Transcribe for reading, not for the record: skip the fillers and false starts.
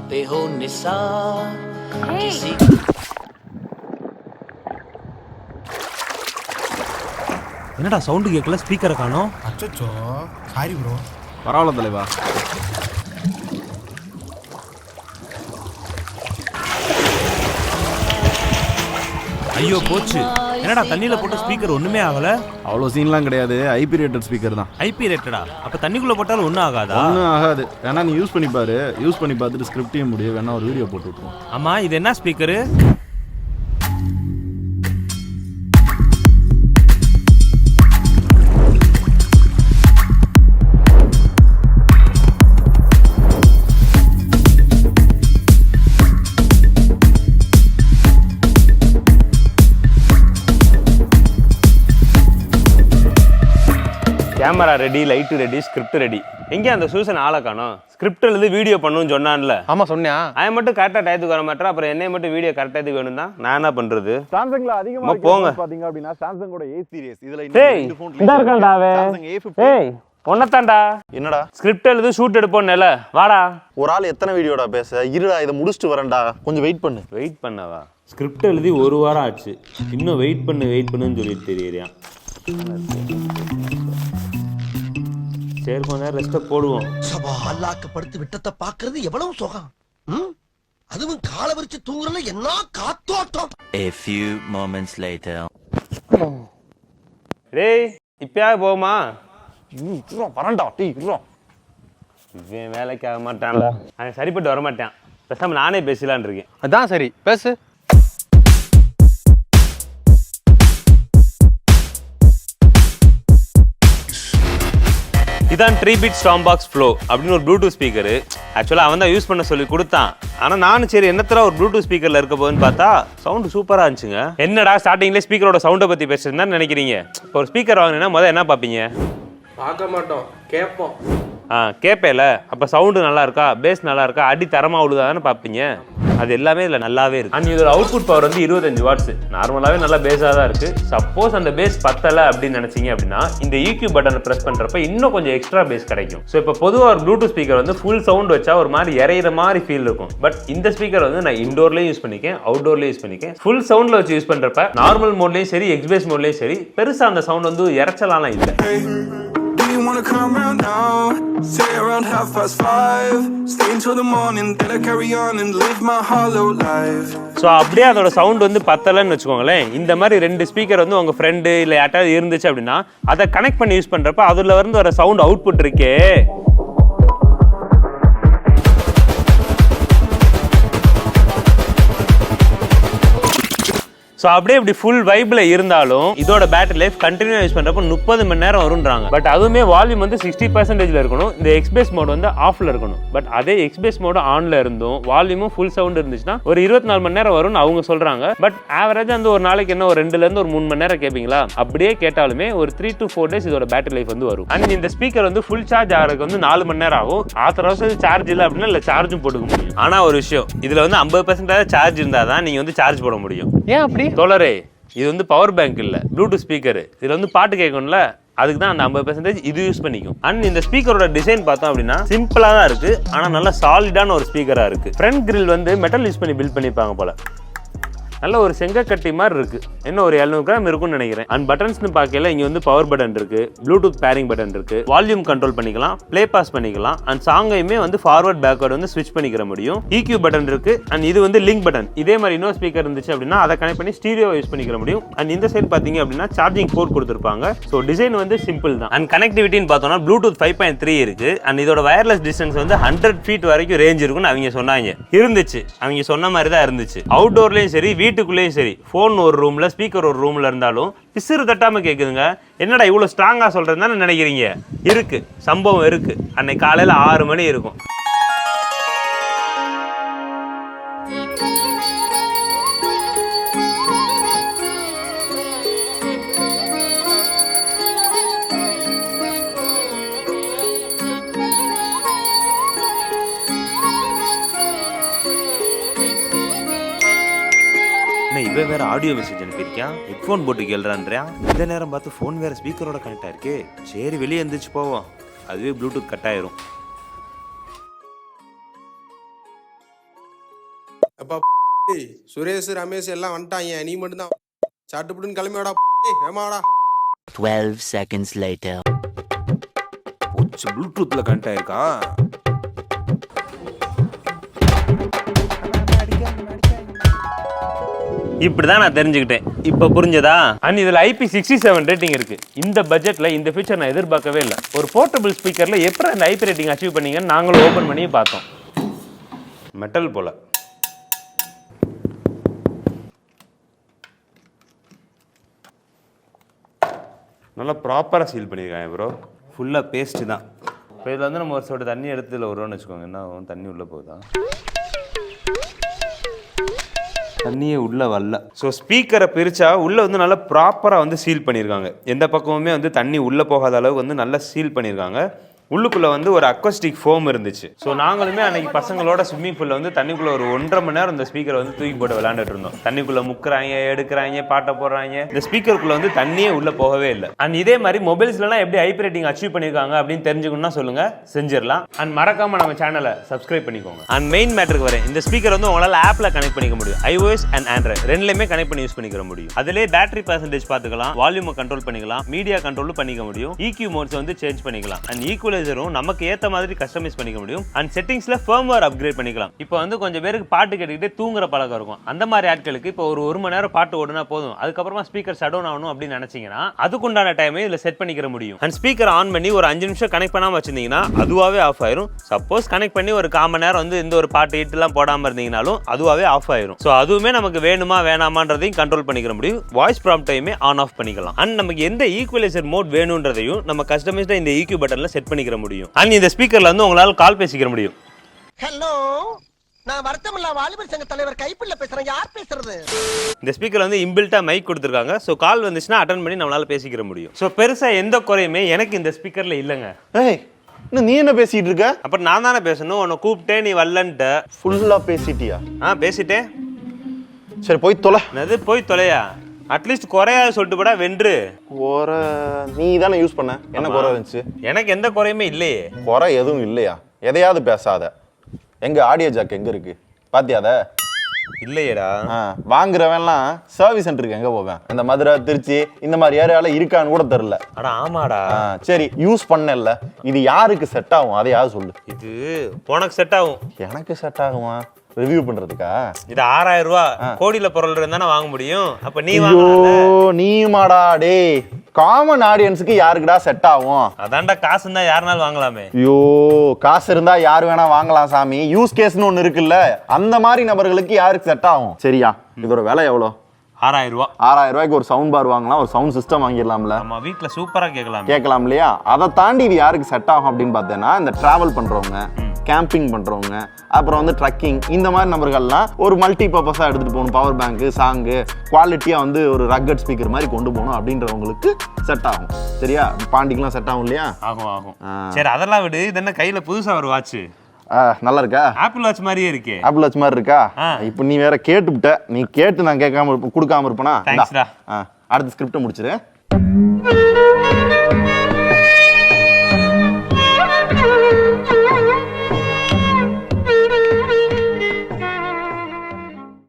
पे हो निसार किसी என்னடா சவுண்டு கேட்கல, ஸ்பீக்கரை காணோம். அச்சோ சாரி ப்ரோ. பரவாயில்ல தலைவா. ஐயோ போச்சு. என்னடா தண்ணியில போட்ட ஸ்பீக்கர் ஒண்ணுமே ஆகல. அவ்வளோ சீன்லாம் கிடையாது, ஐபி ரேட்டட் ஸ்பீக்கர் தான். ஐபி ரேட்டடா? அப்ப தண்ணிக்குள்ள போட்டாலும் ஒன்றும் ஆகாதா? ஒன்றும் ஆகாது. வேணா நீ யூஸ் பண்ணி பாரு. யூஸ் பண்ணி பார்த்துட்டு ஸ்கிரிப்டையும் முடியும், வேணா ஒரு வீடியோ போட்டு விட்டுருவோம். ஆமா, இது என்ன speaker? Camera ready, light ready, script ready. எங்கே அந்த சூசன் ஆளை காணோம்? ஸ்கிரிப்ட் எழுதி வீடியோ பண்ணணும்னு சொன்னான்ல. ஆமா சொன்னேன். அவன் மட்டும் கரெக்டாக டயத்துக்கு வர மாட்டேன். அப்புறம் என்னை மட்டும் வீடியோ கரெக்டாக டயத்துக்கு வேணும் தான் நான் என்ன பண்றது? சாம்சங்ல அதிகமா போங்க பாத்தீங்க அப்படின்னா சாம்சங்கோட A சீரிஸ். இதுல டேய் இந்த இருக்கல்டாவே. டேய் ஒன்னதான்டா. என்னடா ஸ்கிரிப்ட் எழுதி ஷூட் எடுப்போம்ல, வாடா. ஒரு ஆள் எத்தனை வீடியோடா பேச? இருடா இதை முடிச்சுட்டு வரேன்டா, கொஞ்சம் வெயிட் பண்ணு. வெயிட் பண்ணவா? ஸ்கிரிப்ட் எழுதி 1 வாரம் ஆச்சு, இன்னும் வெயிட் பண்ணுன்னு சொல்லிட்டு தெரியறியா? சரி கொஞ்ச நேரம் ரெஸ்ட் போடுவோம். மல்லாக்க படுத்து விட்டத்தை பாக்குறது எவ்வளவு சுகம். அதுவும் கால விரிச்சு தூங்குறல என்ன காத்தோட்டம். A few moments later டேய் இப்பயா போமா? வரண்டா டீ. இவன் வேலைக்கு ஆக மாட்டான்ல, அவன் சரிப்பட்டு வர மாட்டான். பேசாம நானே பேசலான் இருக்கேன். அதான் சரி பேசு. இதான் 3-bit Stormbox Flow அப்படின்னு ஒரு ப்ளூடூத் ஸ்பீக்கரு. ஆக்சுவலாக அவன் தான் யூஸ் பண்ண சொல்லி கொடுத்தான். ஆனால் நானும் சரி என்னத்துல ஒரு ப்ளூடூத் ஸ்பீக்கரில் இருக்க போகுதுன்னு பார்த்தா சவுண்டு சூப்பராக இருந்துச்சுங்க. என்னடா ஸ்டார்டிங்லேயே ஸ்பீக்கரோட சவுண்டை பற்றி பேசுறதுன்னு நினைக்கிறீங்க? இப்போ ஒரு ஸ்பீக்கர் வாங்கினா முதல்ல என்ன பார்ப்பீங்க? பார்க்க மாட்டோம், கேட்போம். கேட்பேல. அப்போ சவுண்டு நல்லா இருக்கா, பேஸ் நல்லா இருக்கா, அடி தரமாக உழுதான்னு பார்ப்பீங்க. அது எல்லாமே இதில் நல்லாவே இருக்கு. அண்ட் இதோட அவுட்புட் பவர் வந்து 25 வாட்ஸ். நார்மலாகவே நல்லா பேஸாக தான் இருக்கு. சப்போஸ் அந்த பேஸ் பத்தலை அப்படின்னு நினைச்சீங்க அப்படின்னா இந்த EQ பட்டனை ப்ரெஸ் பண்ணுறப்ப இன்னும் கொஞ்சம் எக்ஸ்ட்ரா பேஸ் கிடைக்கும். ஸோ இப்போ பொதுவாக ஒரு ப்ளூடூத் ஸ்பீக்கர் வந்து ஃபுல் சவுண்ட் வச்சா ஒரு மாதிரி இறையிற மாதிரி ஃபீல் இருக்கும். பட் இந்த ஸ்பீக்கர் வந்து நான் இண்டோர்லேயும் யூஸ் பண்ணிக்கேன், அவுட்டோர்லேயும் யூஸ் பண்ணிக்கேன். ஃபுல் சவுண்டில் வச்சு யூஸ் பண்ணுறப்ப நார்மல் மோட்லேயும் சரி, எக்ஸ்பேஸ் மோட்லேயும் சரி, பெருசாக அந்த சவுண்ட் வந்து இறைச்சலாம் இல்லை. You wanna come round now? Say around 5:30. Stay until the morning, then I carry on and live my hollow life. So அப்படியே அதோட சவுண்ட் வந்து பத்தலைன்னு வச்சுக்கோங்களேன். இந்த மாதிரி 2 ஸ்பீக்கர் வந்து உங்கள் ஃப்ரெண்டு இல்லை யார்ட்டாவது இருந்துச்சு அப்படின்னா அதை கனெக்ட் பண்ணி யூஸ் பண்ணுறப்ப அதில் வந்து வர சவுண்ட் அவுட்புட் இருக்கே, ஸோ அப்படியே இப்படி ஃபுல் வைப்ல இருந்தாலும் இதோட பேட்டரி லைஃப் கண்டினியூ யூஸ் பண்ணுறப்போ 30 மணி நேரம் வரும்ன்றாங்க. பட் அதுவுமே வால்யூம் வந்து 60% இருக்கணும். இந்த எக்ஸ்பேஸ் மோட் வந்து ஆஃப்ல இருக்கணும். பட் அதே எக்ஸ்பேஸ் மோடு ஆன்ல இருந்தும் வால்யூமும் ஃபுல் சவுண்ட் இருந்துச்சுன்னா ஒரு 24 மணி நேரம் வரும்னு அவங்க சொல்றாங்க. பட் ஆவரேஜா வந்து ஒரு நாளைக்கு என்ன ஒரு 2லேருந்து ஒரு 3 மணி நேரம் கேட்பீங்களா? அப்படியே கேட்டாலுமே ஒரு 3 to 4 days இதோட பேட்டரி லைஃப் வந்து வரும். அண்ட் இந்த ஸ்பீக்கர் வந்து ஃபுல் சார்ஜ் ஆகிறதுக்கு வந்து 4 மணி நேரம் ஆகும். ஆத்திர சார்ஜ் இல்லை அப்படின்னா இல்லை சார்ஜும் போட்டுக்க முடியும். ஆனா ஒரு விஷயம், இதுல வந்து 50% சார்ஜ் இருந்தால் தான் நீங்க வந்து சார்ஜ் போட முடியும். ஏன் அப்படி? தோழரே, இது வந்து பவர் பேங்க் இல்ல, ப்ளூடூத் ஸ்பீக்கர். இதுல வந்து பாட்டு கேட்கணும்ல, அதுக்கு தான் அந்த 50% இது யூஸ் பண்ணிக்கும். அண்ட் இந்த ஸ்பீக்கரோட டிசைன் பார்த்தோம் அப்படின்னா சிம்பிளா தான் இருக்கு, ஆனா நல்ல சாலிடான ஒரு ஸ்பீக்கரா இருக்கு. ஃப்ரண்ட் கிரில் வந்து மெட்டல் யூஸ் பண்ணி பில்ட் பண்ணிப்பாங்க போல. நல்ல ஒரு செங்கக்கட்டி மாதிரி இருக்கு. இன்னும் ஒரு 700 கிராம் இருக்கும்னு நினைக்கிறேன். அண்ட் பட்டன்ஸ்னு பார்க்கல இங்க வந்து பவர் பட்டன் இருக்கு, ப்ளூடூத் பேரிங் பட்டன் இருக்கு, வால்யூம் கண்ட்ரோல் பண்ணிக்கலாம், ப்ளே பாஸ் பண்ணிக்கலாம். அண்ட் சாங்கையுமே வந்து ஃபார்வர்ட் பேக்வர்ட் வந்து ஸ்விட்ச் பண்ணிக்கிற முடியும். EQ பட்டன் இருக்கு. அண்ட் இது வந்து லிங்க் பட்டன். இதே மாதிரி இன்னொரு ஸ்பீக்கர் இருந்துச்சு அப்படின்னா அதை கனெக்ட் பண்ணி ஸ்டீரியோ யூஸ் பண்ணிக்கிற முடியும். அண்ட் இந்த சைடு பாத்தீங்க அப்படின்னா சார்ஜிங் போர்ட் கொடுத்துருப்பாங்க. ஸோ டிசைன் வந்து சிம்பிள் தான். அண்ட் கனெக்டிவிட்டின்னு பார்த்தோம்னா ப்ளூடூத் 5.3 இருக்கு. அண்ட் இதோட வயர்லெஸ் டிஸ்டன்ஸ் வந்து 100 feet வரைக்கும் ரேஞ்ச் இருக்கும்னு அவங்க சொன்னாங்க. இருந்துச்சு, அவங்க சொன்ன மாதிரி தான் இருந்துச்சு. அவுட்டோர்லயும் சரி வீட்டுக்குள்ளேயும் சரி, போன் ஒரு ரூம்ல ஸ்பீக்கர் ஒரு ரூம்ல இருந்தாலும் பிசிறு தட்டாம கேக்குதுங்க. என்னடா இவ்வளவு ஸ்ட்ராங்கா சொல்றதுன்னு நினைக்கிறீங்க? இருக்கு, சம்பவம் இருக்கு. அன்னைக்கு காலையில 6 மணி இருக்கும். இவன் வேற ஆடியோ மெசேஜ் அனுப்பியிருக்கான், ஹெட்ஃபோன் போட்டு கேள்றான்றான். இந்த நேரம் பார்த்து ஃபோன் வேற ஸ்பீக்கரோட கனெக்ட் ஆயிருக்கு. சரி வெளியே எந்திரிச்சு போவோம், அதுவே ப்ளூடூத் கட் ஆயிரும். அப்பா சுரேஷ் ரமேஷ் எல்லாம் வந்துட்டாங்க, நீ மட்டும்தான் சட்டுப்புட்டுன்னு கிளம்பிவாடா. ஏமாடா 12 seconds later. ப்ளூடூத்ல கனெக்ட் ஆயிருக்கான். இப்படிதான் நான் தெரிஞ்சுக்கிட்டேன். இப்போ புரிஞ்சதா? அண்ட் இதில் IP67 ரேட்டிங் இருக்கு. இந்த பட்ஜெட்ல இந்த ஃபீச்சர் நான் எதிர்பார்க்கவே இல்லை. ஒரு போர்ட்டபிள் ஸ்பீக்கர்ல எப்படி அந்த IP ரேட்டிங் அச்சீவ் பண்ணீங்கன்னு நாங்களும் ஓப்பன் பண்ணி பார்த்தோம். மெட்டல் போல நல்லா ப்ராப்பராக சீல் பண்ணியிருக்காங்க ப்ரோ. ஃபுல்லாக பேஸ்ட் தான். இப்போ இதில் வந்து நம்ம ஒரு சொட்டு தண்ணி எடுத்து இதில் வருவோம்னு வச்சுக்கோங்க, என்ன ஆகும்? தண்ணி உள்ளே போகுதா? தண்ணியே உள்ள வரல. ஸோ ஸ்பீக்கரை பிரித்தா உள்ளே வந்து நல்லா ப்ராப்பராக வந்து சீல் பண்ணியிருக்காங்க. எந்த பக்கமுமே வந்து தண்ணி உள்ளே போகாத அளவுக்கு வந்து நல்லா சீல் பண்ணியிருக்காங்க. உள்ளுக்குள்ளே வந்து ஒரு அக்வஸ்டிக் ஃபோம் இருந்துச்சு. ஸோ நாங்களுமே அன்னைக்கு பசங்களோட ஸ்விம்மிங் பூலில் வந்து தண்ணிக்குள்ளே ஒரு 1.5 மணி நேரம் இந்த ஸ்பீக்கரை வந்து தூக்கி போட்டு விளையாண்டுட்டு இருந்தோம். தண்ணிக்குள்ளே முக்குறாங்க, எடுக்கிறாங்க, பாட்டை போடுறாங்க. இந்த ஸ்பீக்கருக்குள்ளே வந்து தண்ணியே உள்ளே போகவே இல்லை. அண்ட் இதே மாதிரி மொபைல்ஸ்லாம் எப்படி IP ரேட்டிங் அச்சீவ் பண்ணியிருக்காங்க அப்படின்னு தெரிஞ்சுக்கணும்னா சொல்லுங்க, செஞ்சிடலாம். அண்ட் மறக்காம நம்ம சேனலை சப்ஸ்கிரைப் பண்ணிக்கோங்க. அண்ட் மெயின் மேட்டருக்கு வரேன். இந்த ஸ்பீக்கர் வந்து உங்களால் ஆப்பில் கனெக்ட் பண்ணிக்க முடியும். iOS அண்ட் ஆண்ட்ராய்டு ரெண்டுலேயுமே கனெக்ட் பண்ணி யூஸ் பண்ணிக்க முடியும். அதிலே பேட்டரி பர்சன்டேஜ் பார்த்துக்கலாம், வால்யூமை கண்ட்ரோல் பண்ணிக்கலாம், மீடியா கண்ட்ரோலும் பண்ணிக்க முடியும். EQ மோட்ஸ் வந்து சேஞ்ச் பண்ணிக்கலாம். அண்ட் ஈக்குவலைசரும் நமக்கு ஏத்த மாதிரி கஸ்டமைஸ் பண்ணிக்க முடியும். அண்ட் செட்டிங்ஸ்ல ஃபர்ம்வேர் அப்கிரேட் பண்ணிக்கலாம். இப்போ வந்து கொஞ்சம் பேருக்கு பாட்டு கேட்டுக்கிட்டே தூங்குற பழக்கம் இருக்கும். அந்த மாதிரி ஆட்களுக்கு இப்போ ஒரு மணி நேரம் பாட்டு ஓடுனா போதும், அதுக்கப்புறமா ஸ்பீக்கர் ஷட் டவுன் ஆகணும் அப்படின்னு நினைச்சீங்கன்னா அதுக்குண்டான டைமை இதுல செட் பண்ணிக்கிற முடியும். அண்ட் ஸ்பீக்கர் ஆன் பண்ணி ஒரு 5 நிமிஷம் கனெக்ட் பண்ணாம வச்சிருந்தீங்கன்னா அதுவாகவே ஆஃப் ஆயிரும். சப்போஸ் கனெக்ட் பண்ணி ஒரு 1/4 மணி நேரம் வந்து இந்த ஒரு பாட்டு ஹிட்லாம் போடாம இருந்தீங்கனாலும் அதுவாகவே ஆஃப் ஆயிரும். ஸோ அதுவுமே நமக்கு வேணுமா வேணாமான்றதையும் கண்ட்ரோல் பண்ணிக்கிற முடியும். வாய்ஸ் ப்ராம்ப்டையுமே ஆன் ஆஃப் பண்ணிக்கலாம். அண்ட் நமக்கு எந்த ஈக்குவலைசர் மோட் வேணுன்றதையும் நம்ம கஸ்டமைஸ்டா இந்த EQ பட்டன்ல செட் பண்ணிக்கிற முடியும். அண்ட் இந்த ஸ்பீக்கர்ல வந்து உங்களால கால் பேசிக்கிற முடியும். ஹலோ, நான் வருத்தமில்லா வாலிபர் சங்க தலைவர் கைப்பிள்ள பேசுறேன். யார் பேசுறது? இந்த ஸ்பீக்கர் வந்து இன்பில்ட்டா மைக் கொடுத்துருக்காங்க. ஸோ கால் வந்துச்சுன்னா அட்டன் பண்ணி நம்மளால பேசிக்கிற முடியும். ஸோ பெருசா எந்த குறையுமே எனக்கு இந்த ஸ்பீக்கர்ல இல்லைங்க. ஏய், நீ என்ன பேசிட்டு இருக்க? அப்புறம் நான் தானே பேசணும். உன்னை கூப்பிட்டே நீ வரலன்ட்ட. ஃபுல்லா பேசிட்டியா? பேசிட்டேன். சரி போய் தொலை. அது போய் தொலையா? அட்லீஸ்ட் குறையாது சொல்லிட்டு கூட வென்று. குறை நீ தானே யூஸ் பண்ண, என்ன குறை இருந்துச்சு? எனக்கு எந்த குறையுமே இல்லையே. குறை எதுவும் இல்லையா? எதையாவது பேசாத. எங்க ஆடியோ ஜாக் எங்க இருக்கு பாத்தியாத? இல்லையேடா. வாங்குறவன்லாம் சர்வீஸ் சென்டருக்கு எங்க போவேன்? இந்த மதுரை, திருச்சி இந்த மாதிரி ஏரியால இருக்கான்னு கூட தெரியல. அட ஆமாடா. சரி யூஸ் பண்ணல, இது யாருக்கு செட் ஆகும் அதையாவது சொல்லு. இது உனக்கு செட் ஆகும். எனக்கு செட் ஆகுமா? ரிவ்யூ பண்றதுக்கா? இது 6000 ரூபாய் கோடியில பொருள் இருந்தானே வாங்க முடியும். அப்ப நீ நீ மாடா டே, காமன் ஆடியன்ஸுக்கு யாருக்குடா செட் ஆகும்? அதான்டா, காசு இருந்தா யாருனாலும் வாங்கலாமே. ஐயோ, காசு இருந்தா யாரு வேணா வாங்கலாம் சாமி. யூஸ் கேஸ்னு ஒண்ணு இருக்குல்ல, அந்த மாதிரி நபர்களுக்கு யாருக்கு செட் ஆகும்? சரியா, இதோட விலை எவ்வளோ? 6000 ரூபாய். 6000 ரூபாய்க்கு ஒரு சவுண்ட் பார் வாங்கலாம், ஒரு சவுண்ட் சிஸ்டம் வாங்கிடலாம்ல. நம்ம வீட்டுல சூப்பரா கேட்கலாம் இல்லையா? அதை தாண்டி இது யாருக்கு செட் ஆகும் அப்படின்னு பார்த்தேன்னா, இந்த டிராவல் பண்றவங்க, கேம்பிங் பண்றவங்க, அப்புறம் வந்து ட்ரக்கிங், இந்த மாதிரி நபர்கள்லாம் ஒரு மல்டி பர்பஸா எடுத்துட்டு போகணும். பவர் பேங்க், சாங்கு, குவாலிட்டியா வந்து ஒரு ரக்கட் ஸ்பீக்கர் மாதிரி கொண்டு போகணும் அப்படின்றவங்களுக்கு செட் ஆகும். சரியா, பாண்டிக்கெல்லாம் செட் ஆகும் இல்லையா? ஆகும். சரி அதெல்லாம் விடு. இது என்ன கையில புதுசா ஒரு வாட்ச்? நல்லா இருக்கா? ஆப்பிள் வாட்ச் மாதிரியே இருக்கே. ஆப்பிள் வாட்ச் மாதிரி இருக்கா? இப்போ நீ வேற கேட்டுவிட்ட. நீ கேட்டு நான் கேட்காம கொடுக்காம இருப்பனா? அடுத்த ஸ்கிரிப்ட் முடிச்சிரு.